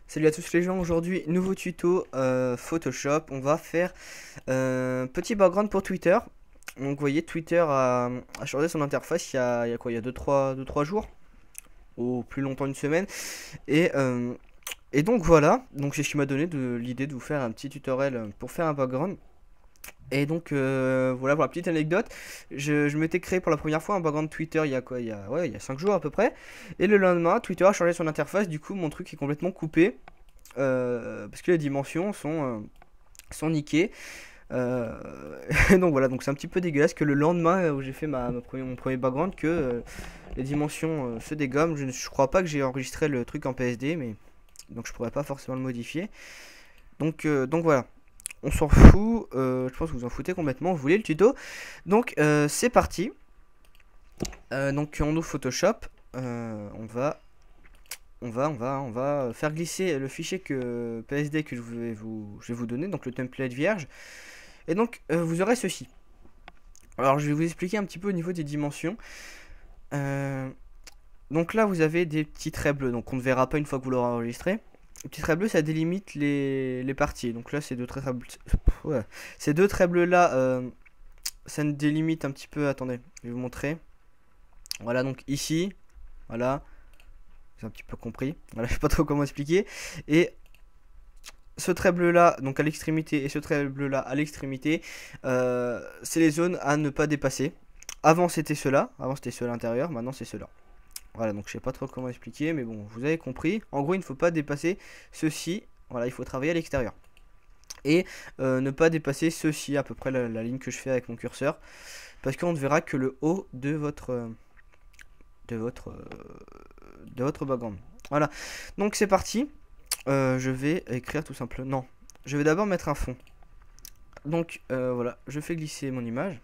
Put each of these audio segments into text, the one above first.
Salut à tous les gens, aujourd'hui nouveau tuto Photoshop. On va faire petit background pour Twitter. Donc vous voyez, Twitter a changé son interface il y a quoi, il y a 2-3 jours, ou plus longtemps, une semaine. Et, euh, et donc voilà, donc c'est ce qui m'a donné l'idée de vous faire un petit tutoriel pour faire un background. Et donc voilà pour la petite anecdote, je m'étais créé pour la première fois un background Twitter il y a quoi, il y a 5 jours à peu près. Et le lendemain, Twitter a changé son interface, du coup mon truc est complètement coupé. Parce que les dimensions sont niquées. Euh, donc voilà, donc c'est un petit peu dégueulasse que le lendemain où j'ai fait mon premier background, que les dimensions se dégomment. Je crois pas que j'ai enregistré le truc en PSD, mais donc je pourrais pas forcément le modifier. Donc voilà, on s'en fout. Je pense que vous en foutez complètement. Vous voulez le tuto? Donc c'est parti. Donc on ouvre Photoshop. On va faire glisser le fichier PSD que je vais vous donner, donc le template vierge. Et donc, vous aurez ceci. Alors, je vais vous expliquer un petit peu au niveau des dimensions. Euh, donc là, vous avez des petits traits bleus, donc on ne verra pas une fois que vous l'aurez enregistré. Les petits traits bleus, ça délimite les parties. Donc là, ces deux traits bleus, ouais. Ces deux traits bleus là, ça ne délimite un petit peu. Attendez, je vais vous montrer. Voilà, donc ici, voilà. J'ai un petit peu compris. Voilà, je sais pas trop comment expliquer. Et ce trait bleu là, donc à l'extrémité, et ce trait bleu là à l'extrémité, c'est les zones à ne pas dépasser. Avant c'était cela, avant c'était ceux à l'intérieur, maintenant c'est cela. Voilà, donc je sais pas trop comment expliquer, mais bon, vous avez compris. En gros, il ne faut pas dépasser ceci. Voilà, il faut travailler à l'extérieur. Et ne pas dépasser ceci, à peu près la ligne que je fais avec mon curseur. Parce qu'on ne verra que le haut de votre, de votre background. Voilà, donc c'est parti. Je vais écrire tout simplement. Non, je vais d'abord mettre un fond. Donc voilà, je fais glisser mon image,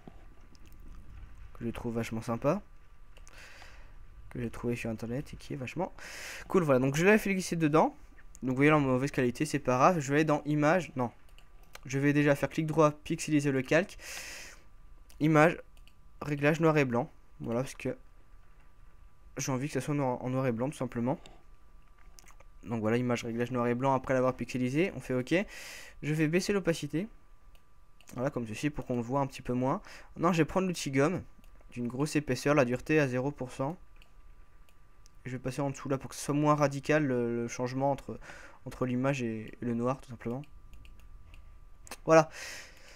que je trouve vachement sympa, que j'ai trouvé sur internet et qui est vachement cool. Voilà, donc je l'ai fait glisser dedans. Donc vous voyez, en mauvaise qualité, c'est pas grave. Je vais aller dans image. Non, je vais déjà faire clic droit, pixeliser le calque. Image, réglage noir et blanc. Voilà, parce que j'ai envie que ça soit en noir et blanc tout simplement. Donc voilà, image, réglage noir et blanc. Après l'avoir pixelisé, on fait OK. Je vais baisser l'opacité. Voilà, comme ceci, pour qu'on le voit un petit peu moins. Non, je vais prendre l'outil gomme d'une grosse épaisseur, la dureté à 0%. Je vais passer en dessous là pour que ce soit moins radical le changement entre l'image et le noir, tout simplement. Voilà,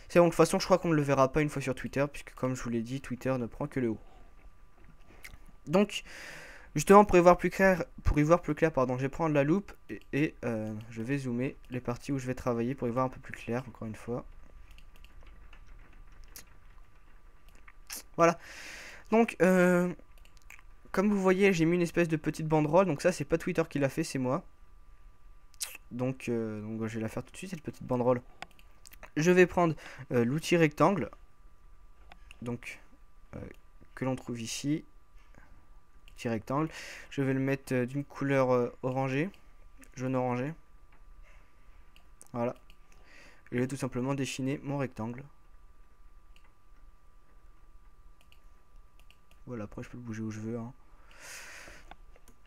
c'est bon. De toute façon, je crois qu'on ne le verra pas une fois sur Twitter, puisque comme je vous l'ai dit, Twitter ne prend que le haut. Donc, justement, pour y voir plus clair, pardon, je vais prendre la loupe et je vais zoomer les parties où je vais travailler pour y voir un peu plus clair, encore une fois. Voilà. Donc, comme vous voyez, j'ai mis une espèce de petite banderole. Donc ça, c'est pas Twitter qui l'a fait, c'est moi. Donc je vais la faire tout de suite, cette petite banderole. Je vais prendre l'outil rectangle. Donc, que l'on trouve ici. Outil rectangle. Je vais le mettre d'une couleur orangée. Jaune orangé. Voilà. Et je vais tout simplement dessiner mon rectangle. Voilà, après je peux le bouger où je veux. Hein.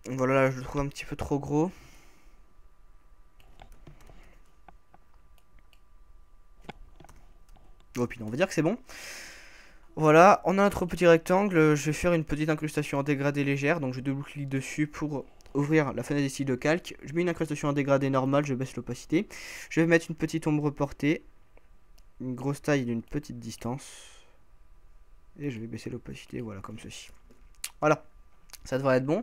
Voilà, là, je le trouve un petit peu trop gros. Bon, puis on va dire que c'est bon. Voilà, on a notre petit rectangle. Je vais faire une petite incrustation en dégradé légère. Donc je double-clique dessus pour ouvrir la fenêtre des styles de calque. Je mets une incrustation en dégradé normale, je baisse l'opacité. Je vais mettre une petite ombre portée. Une grosse taille d'une petite distance. Et je vais baisser l'opacité, voilà, comme ceci. Voilà, ça devrait être bon.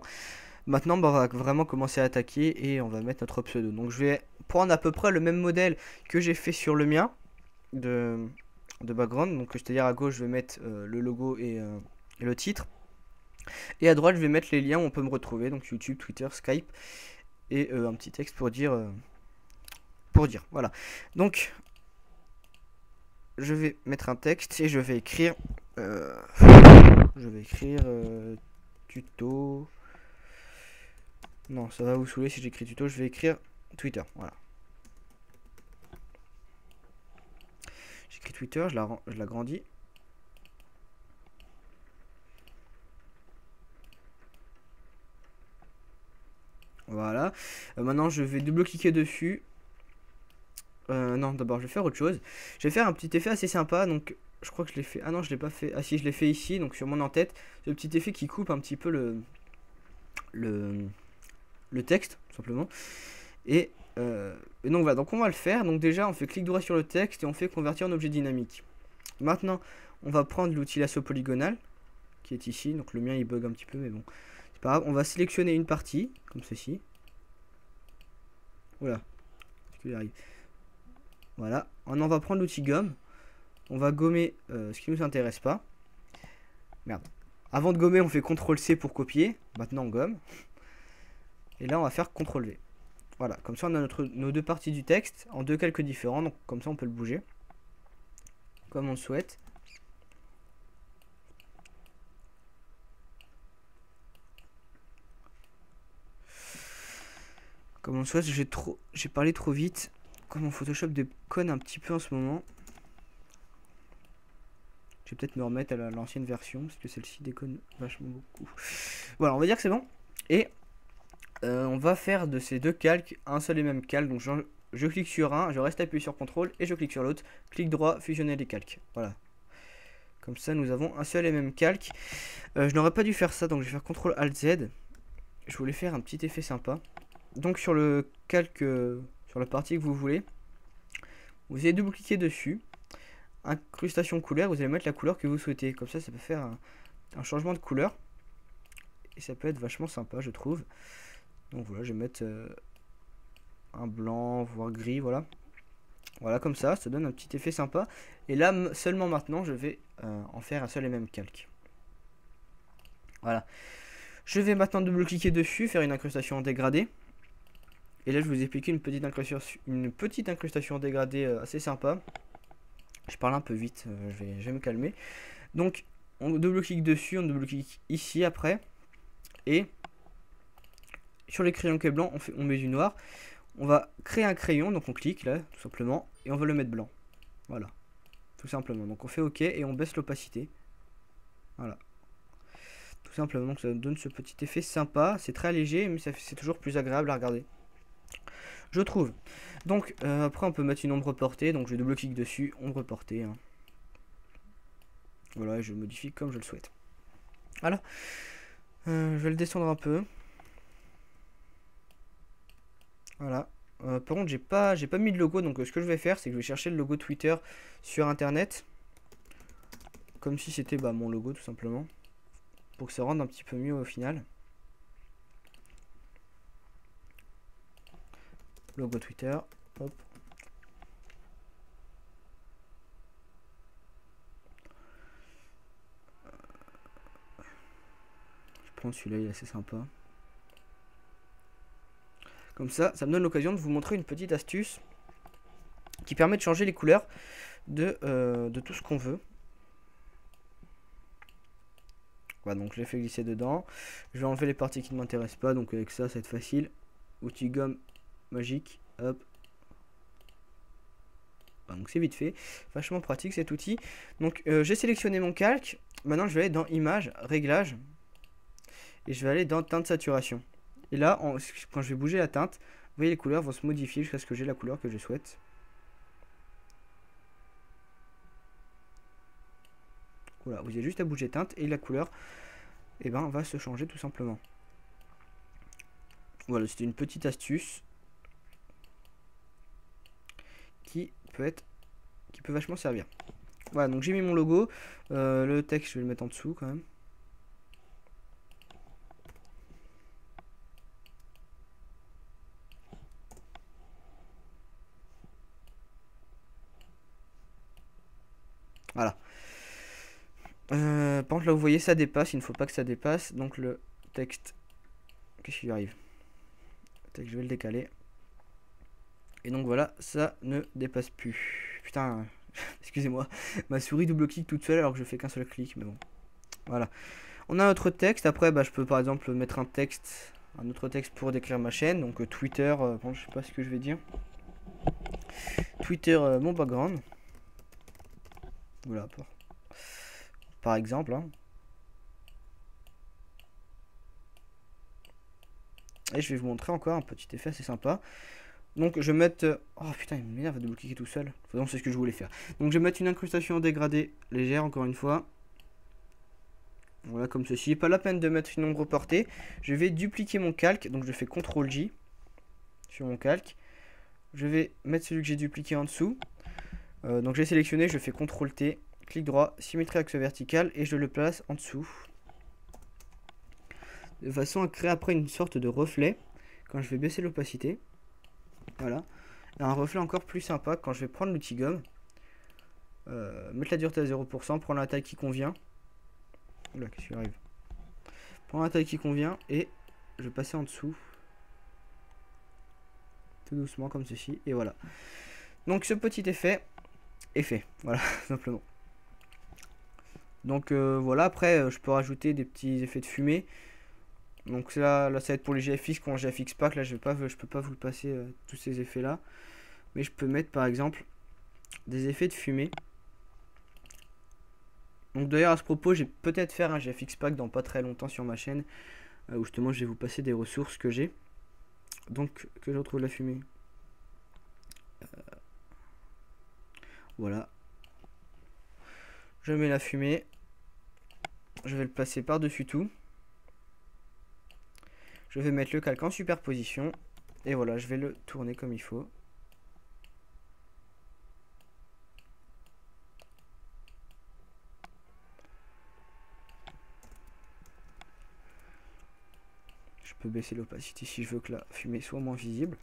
Maintenant, bah, on va vraiment commencer à attaquer et on va mettre notre pseudo. Donc je vais prendre à peu près le même modèle que j'ai fait sur le mien de background. Donc c'est-à-dire à gauche, je vais mettre le logo et le titre. Et à droite, je vais mettre les liens où on peut me retrouver. Donc YouTube, Twitter, Skype. Et un petit texte pour dire. Voilà. Donc, je vais mettre un texte et je vais écrire. Tuto. Non, ça va vous saouler si j'écris tuto. Je vais écrire Twitter. Voilà. J'écris Twitter, je l'agrandis. Voilà. Maintenant, je vais double-cliquer dessus. Non, d'abord, je vais faire autre chose. Je vais faire un petit effet assez sympa. Donc, je crois que je l'ai fait. Ah non, je l'ai pas fait. Ah si, je l'ai fait ici, donc sur mon en-tête. Ce petit effet qui coupe un petit peu le, le texte, tout simplement. Et, donc voilà, donc on va le faire. Donc déjà, on fait clic droit sur le texte et on fait convertir en objet dynamique. Maintenant, on va prendre l'outil lasso polygonal qui est ici. Donc le mien il bug un petit peu, mais bon, c'est pas grave. On va sélectionner une partie comme ceci. Voilà. Voilà. Maintenant, on va prendre l'outil gomme. On va gommer ce qui nous intéresse pas. Merde. Avant de gommer, on fait CTRL-C pour copier. Maintenant, on gomme. Et là, on va faire CTRL-V. Voilà. Comme ça, on a nos deux parties du texte en deux calques différents. Donc, comme ça, on peut le bouger comme on le souhaite. Comme on le souhaite, j'ai parlé trop vite. Comme mon Photoshop déconne un petit peu en ce moment. Je vais peut-être me remettre à l'ancienne version parce que celle-ci déconne vachement beaucoup. Voilà, on va dire que c'est bon. Et on va faire de ces deux calques un seul et même calque. Donc je clique sur un, je reste appuyé sur CTRL et je clique sur l'autre. Clic droit, fusionner les calques. Voilà. Comme ça, nous avons un seul et même calque. Je n'aurais pas dû faire ça, donc je vais faire CTRL ALT Z. Je voulais faire un petit effet sympa. Donc sur le calque, sur la partie que vous voulez, vous allez double-cliquer dessus. Incrustation couleur, vous allez mettre la couleur que vous souhaitez. Comme ça peut faire un changement de couleur. Et ça peut être vachement sympa, je trouve. Donc voilà, je vais mettre un blanc, voire gris, voilà. Voilà, comme ça donne un petit effet sympa. Et là, seulement maintenant, je vais en faire un seul et même calque. Voilà. Je vais maintenant double-cliquer dessus, faire une incrustation en dégradé. Et là, je vous ai expliqué une petite incrustation dégradée assez sympa. Je parle un peu vite, je vais me calmer. Donc, on double-clique dessus, on double-clique ici après. Et sur les crayons qui est blanc, on met du noir. On va créer un crayon, donc on clique là, tout simplement. Et on va le mettre blanc. Voilà. Tout simplement. Donc on fait OK et on baisse l'opacité. Voilà. Tout simplement, donc ça donne ce petit effet sympa. C'est très léger, mais c'est toujours plus agréable à regarder, je trouve. Donc après on peut mettre une ombre portée. Donc je double-clique dessus, ombre portée. Hein. Voilà, je modifie comme je le souhaite. Voilà. Je vais le descendre un peu. Voilà. Par contre, j'ai pas mis de logo. Donc ce que je vais faire, c'est que je vais chercher le logo Twitter sur internet. Comme si c'était mon logo tout simplement. Pour que ça rende un petit peu mieux au final. Logo Twitter. Hop. Je prends celui-là, il est assez sympa. Comme ça me donne l'occasion de vous montrer une petite astuce qui permet de changer les couleurs de tout ce qu'on veut. Voilà, donc je l'ai fait glisser dedans. Je vais enlever les parties qui ne m'intéressent pas. Donc avec ça, ça va être facile. Outil gomme magique. Hop. Donc c'est vite fait. Vachement pratique cet outil. Donc j'ai sélectionné mon calque. Maintenant je vais aller dans Images, Réglages. Et je vais aller dans Teinte Saturation. Et là, quand je vais bouger la teinte, vous voyez les couleurs vont se modifier jusqu'à ce que j'ai la couleur que je souhaite. Voilà, vous avez juste à bouger teinte et la couleur va se changer tout simplement. Voilà, c'était une petite astuce qui peut vachement servir. Voilà, donc j'ai mis mon logo. Le texte, je vais le mettre en dessous quand même. Voilà. Par contre, là, vous voyez, ça dépasse. Il ne faut pas que ça dépasse. Donc, le texte. Qu'est-ce qui lui arrive? Le texte, je vais le décaler. Et donc, voilà, ça ne dépasse plus. Putain, excusez-moi. Ma souris double-clique toute seule alors que je fais qu'un seul clic. Mais bon. Voilà. On a notre texte. Après, je peux par exemple mettre un autre texte pour décrire ma chaîne. Donc, Twitter. Bon, je sais pas ce que je vais dire. Twitter, mon background. Voilà, par exemple. Hein. Et je vais vous montrer encore un petit effet assez sympa. Donc je vais mettre... Oh putain, il m'énerve de double-cliquer tout seul. Enfin, c'est ce que je voulais faire. Donc je vais mettre une incrustation dégradée légère, encore une fois. Voilà, comme ceci. Pas la peine de mettre une ombre portée. Je vais dupliquer mon calque. Donc je fais CTRL-J sur mon calque. Je vais mettre celui que j'ai dupliqué en dessous. Donc j'ai sélectionné, je fais CTRL-T. Clic droit, symétrie axe vertical. Et je le place en dessous. De façon à créer après une sorte de reflet. Quand je vais baisser l'opacité. Voilà. Et un reflet encore plus sympa quand je vais prendre l'outil gomme. Mettre la dureté à 0%. Prendre la taille qui convient. Oula, qu'est-ce qui arrive? Prendre la taille qui convient et je vais passer en dessous. Tout doucement comme ceci. Et voilà. Donc ce petit effet est fait. Voilà, simplement. Donc voilà, après je peux rajouter des petits effets de fumée. Donc là ça va être pour les GFX quand GFX pack. Là je peux pas vous passer tous ces effets là. Mais je peux mettre par exemple des effets de fumée. Donc d'ailleurs à ce propos, j'ai peut-être faire un GFX pack dans pas très longtemps sur ma chaîne. Où justement je vais vous passer des ressources que j'ai. Donc que je retrouve la fumée. Voilà. Je mets la fumée. Je vais le placer par-dessus tout. Je vais mettre le calque en superposition. Et voilà, je vais le tourner comme il faut. Je peux baisser l'opacité si je veux que la fumée soit moins visible.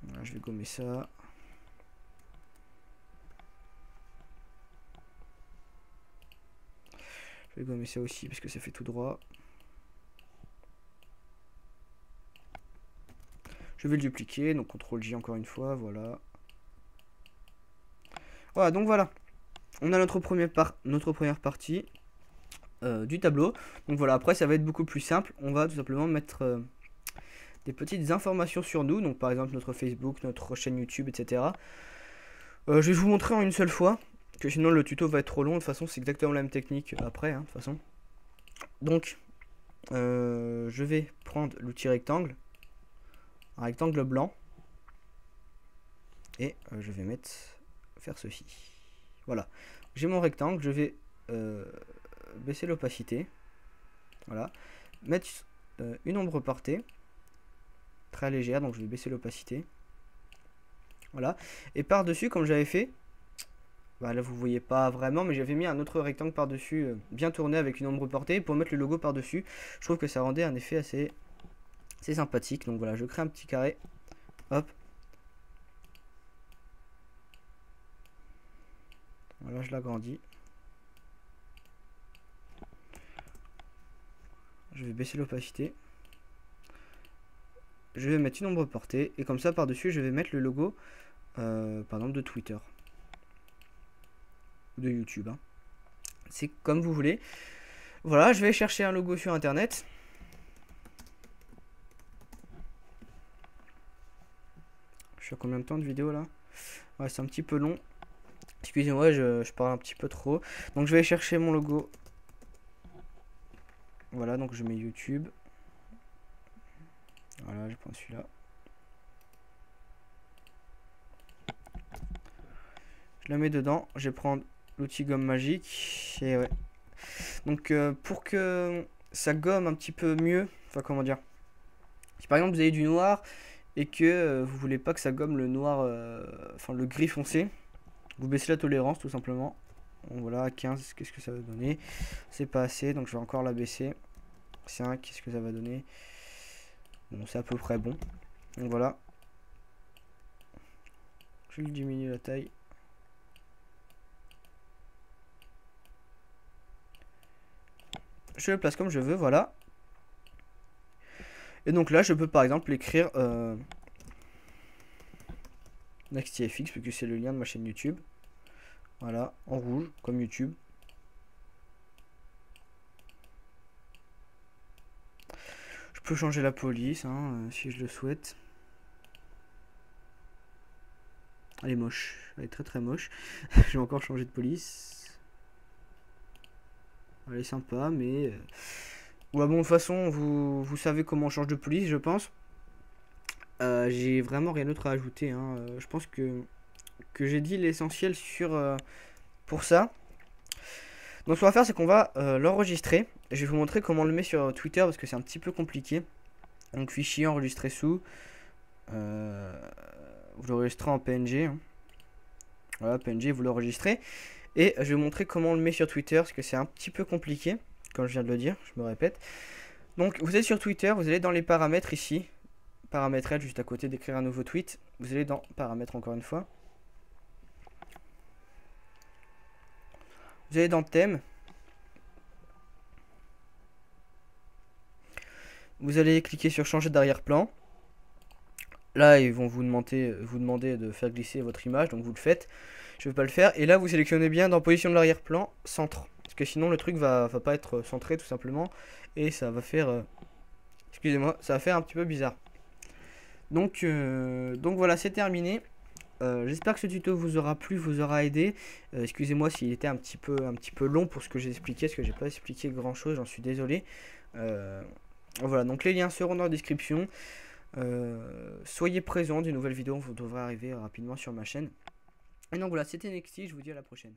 Voilà, je vais gommer ça. Je vais gommer ça aussi parce que ça fait tout droit. Je vais le dupliquer, donc CTRL-J encore une fois, voilà. Voilà, donc voilà. On a notre première partie du tableau. Donc voilà, après ça va être beaucoup plus simple. On va tout simplement mettre des petites informations sur nous. Donc par exemple notre Facebook, notre chaîne YouTube, etc. Je vais vous montrer en une seule fois. Que sinon le tuto va être trop long. De toute façon c'est exactement la même technique après, hein, de toute façon. Donc je vais prendre l'outil rectangle. Un rectangle blanc. Et je vais faire ceci. Voilà. J'ai mon rectangle. Je vais baisser l'opacité. Voilà. Mettre une ombre portée. Très légère. Donc je vais baisser l'opacité. Voilà. Et par-dessus, comme j'avais fait. Bah là vous voyez pas vraiment, mais j'avais mis un autre rectangle par-dessus, bien tourné avec une ombre portée pour mettre le logo par-dessus. Je trouve que ça rendait un effet assez sympathique. Donc voilà, je crée un petit carré. Hop. Voilà, je l'agrandis. Je vais baisser l'opacité. Je vais mettre une ombre portée. Et comme ça, par-dessus, je vais mettre le logo, par exemple, de Twitter. Ou de YouTube. Hein. C'est comme vous voulez. Voilà, je vais chercher un logo sur Internet. Je suis à combien de temps de vidéo là? Ouais, c'est un petit peu long. Excusez-moi, je parle un petit peu trop. Donc je vais chercher mon logo. Voilà, donc je mets YouTube. Voilà, je prends celui-là. Je la mets dedans. Je vais prendre l'outil gomme magique. Et ouais. Donc pour que ça gomme un petit peu mieux, enfin comment dire. Si par exemple vous avez du noir et que vous voulez pas que ça gomme le noir, enfin le gris foncé, vous baissez la tolérance tout simplement. Bon, voilà, 15, qu'est-ce que ça va donner? C'est pas assez, donc je vais encore la baisser. 5, qu'est-ce que ça va donner? Bon, c'est à peu près bon. Donc voilà. Je vais diminuer la taille. Je le place comme je veux, voilà. Et donc là, je peux par exemple écrire NextFX, parce que c'est le lien de ma chaîne YouTube. Voilà, en rouge, comme YouTube. Je peux changer la police, hein, si je le souhaite. Elle est moche, elle est très très moche. Je vais encore changer de police. Elle est sympa, mais Ouais, bon, de toute façon, vous savez comment on change de police, je pense. J'ai vraiment rien d'autre à ajouter, hein. Je pense que j'ai dit l'essentiel pour ça. Donc ce qu'on va faire, c'est qu'on va l'enregistrer. Je vais vous montrer comment on le met sur Twitter parce que c'est un petit peu compliqué. Donc fichier enregistré sous. Vous l'enregistrez en PNG, hein. Voilà, PNG, vous l'enregistrez. Et je vais vous montrer comment on le met sur Twitter parce que c'est un petit peu compliqué, comme je viens de le dire, je me répète. Donc vous êtes sur Twitter, vous allez dans les paramètres ici. Paramètres juste à côté d'écrire un nouveau tweet. Vous allez dans paramètres encore une fois. Vous allez dans thème. Vous allez cliquer sur changer d'arrière-plan. Là, ils vont vous demander de faire glisser votre image, donc vous le faites. Je ne vais pas le faire. Et là, vous sélectionnez bien dans position de l'arrière-plan, centre. Parce que sinon, le truc va pas être centré tout simplement. Et ça va faire... excusez-moi, ça va faire un petit peu bizarre. Donc voilà, c'est terminé. J'espère que ce tuto vous aura plu, vous aura aidé. Excusez-moi s'il était un petit peu long pour ce que j'ai expliqué, parce que j'ai pas expliqué grand chose, j'en suis désolé. Voilà, donc les liens seront dans la description. Soyez présents, des nouvelles vidéos vous devrez arriver rapidement sur ma chaîne. Et donc voilà, c'était Nexty, je vous dis à la prochaine.